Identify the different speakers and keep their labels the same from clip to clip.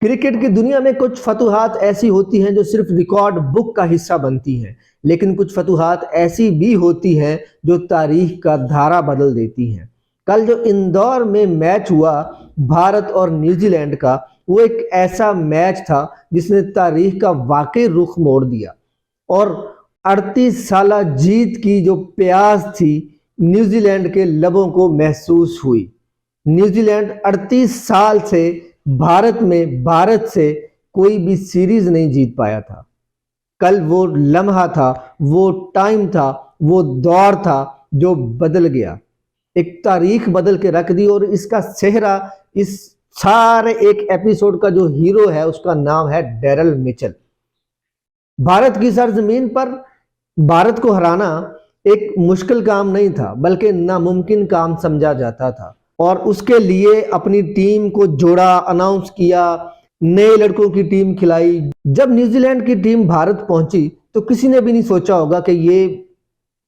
Speaker 1: Cricket की दुनिया में कुछ फतूहात ऐसी होती हैं जो सिर्फ रिकॉर्ड बुक का हिस्सा बनती हैं, लेकिन कुछ फतूहात ऐसी भी होती हैं जो तारीख का धारा बदल देती हैं। कल जो इंदौर में मैच हुआ भारत और न्यूजीलैंड का, वो एक ऐसा मैच था जिसने तारीख का वाकई रुख मोड़ दिया और 38 साला जीत की जो प्यास थी न्यूजीलैंड के लबों को महसूस हुई। न्यूजीलैंड 38 साल से भारत से कोई भी सीरीज नहीं जीत पाया था। कल वो लम्हा था, वो टाइम था, वो दौर था जो बदल गया, एक तारीख बदल के रख दी। और इसका सेहरा, इस सारे एक एपिसोड का जो हीरो है उसका नाम है डेरल मिचेल। भारत की सरजमीन पर भारत को हराना एक मुश्किल काम नहीं था, बल्कि नामुमकिन काम समझा जाता था। और उसके लिए अपनी टीम को जोड़ा, अनाउंस किया, नए लड़कों की टीम खिलाई। जब न्यूजीलैंड की टीम भारत पहुंची तो किसी ने भी नहीं सोचा होगा कि ये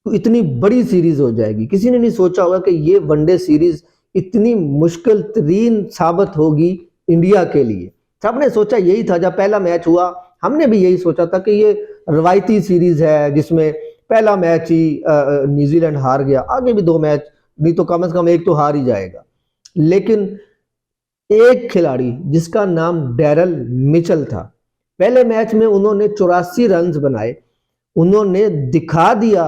Speaker 1: इतनी बड़ी सीरीज हो जाएगी। किसी ने नहीं सोचा होगा कि ये वनडे सीरीज इतनी मुश्किल तरीन साबित होगी इंडिया के लिए। सबने सोचा यही था। जब पहला मैच हुआ हमने भी यही सोचा था कि ये रवायती सीरीज है जिसमें पहला मैच ही न्यूजीलैंड हार गया, आगे भी 2 मैच नहीं तो कम से कम एक तो हार ही जाएगा। लेकिन एक खिलाड़ी जिसका नाम डेरल मिचेल था, पहले मैच में उन्होंने 84 रन बनाए। उन्होंने दिखा दिया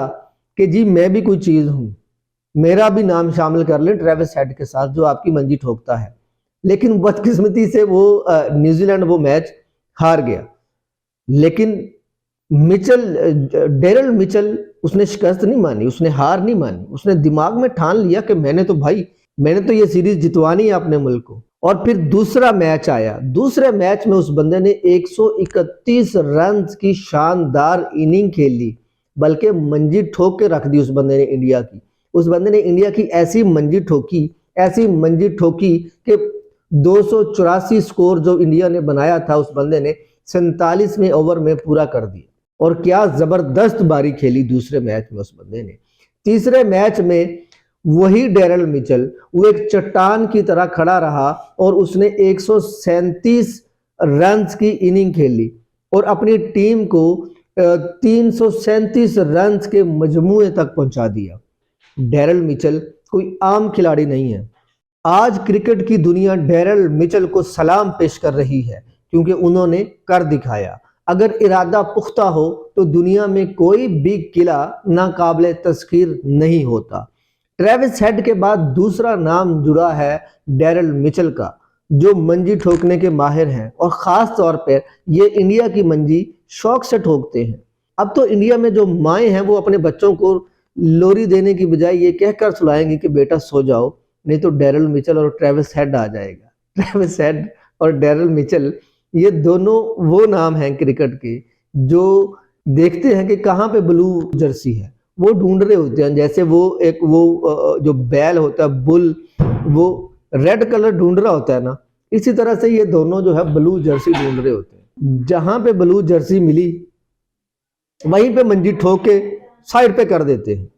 Speaker 1: कि जी मैं भी कोई चीज हूं, मेरा भी नाम शामिल कर लें ट्रेविस हेड के साथ जो आपकी मंजी ठोकता है। लेकिन बदकिस्मती से वो न्यूजीलैंड वो मैच हार गया। लेकिन डेरल मिचेल उसने शिकस्त नहीं मानी, उसने हार नहीं मानी। उसने दिमाग में ठान लिया कि मैंने तो ये सीरीज जितवानी है अपने मुल्क को। और फिर दूसरा मैच आया। दूसरे मैच में उस बंदे ने 131 रन की शानदार इनिंग खेली, बल्कि मंजी ठोक के रख दी उस बंदे ने इंडिया की। उस बंदे ने इंडिया की ऐसी मंजी ठोकी कि 284 स्कोर जो इंडिया ने बनाया था उस बंदे ने 47वें ओवर में पूरा कर दिया। और क्या जबरदस्त बारी खेली दूसरे मैच में उस बंदे ने। तीसरे मैच में वही डेरल मिचेल वो एक चट्टान की तरह खड़ा रहा और उसने 137 रन की इनिंग खेली और अपनी टीम को 337 रन के मजमूए तक पहुंचा दिया। डेरल मिचेल कोई आम खिलाड़ी नहीं है। आज क्रिकेट की दुनिया डेरल मिचेल को सलाम पेश कर रही है क्योंकि उन्होंने कर दिखाया। अगर इरादा पुख्ता हो तो दुनिया में कोई भी किला नाकाबिले तस्खीर नहीं होता। ट्रेविस हेड के बाद दूसरा नाम जुड़ा है डेरल मिचेल का, जो मंजी ठोकने के माहिर हैं और ख़ास तौर पर ये इंडिया की मंजी शौक से ठोकते हैं। अब तो इंडिया में जो माएँ हैं वो अपने बच्चों को लोरी देने की बजाय ये कहकर सुलाएंगी कि बेटा सो जाओ, नहीं तो डेरल मिचेल और ट्रेविस हेड आ जाएगा। ट्रेविस हेड और डेरल मिचेल ये दोनों वो नाम हैं क्रिकेट के जो देखते हैं कि कहाँ पे ब्लू जर्सी है, वो ढूंढ रहे होते हैं। जैसे वो जो बैल होता है बुल, वो रेड कलर ढूंढ रहा होता है ना, इसी तरह से ये दोनों जो है ब्लू जर्सी ढूंढ रहे होते हैं। जहां पे ब्लू जर्सी मिली वहीं पे मंजी ठोक के साइड पे कर देते हैं।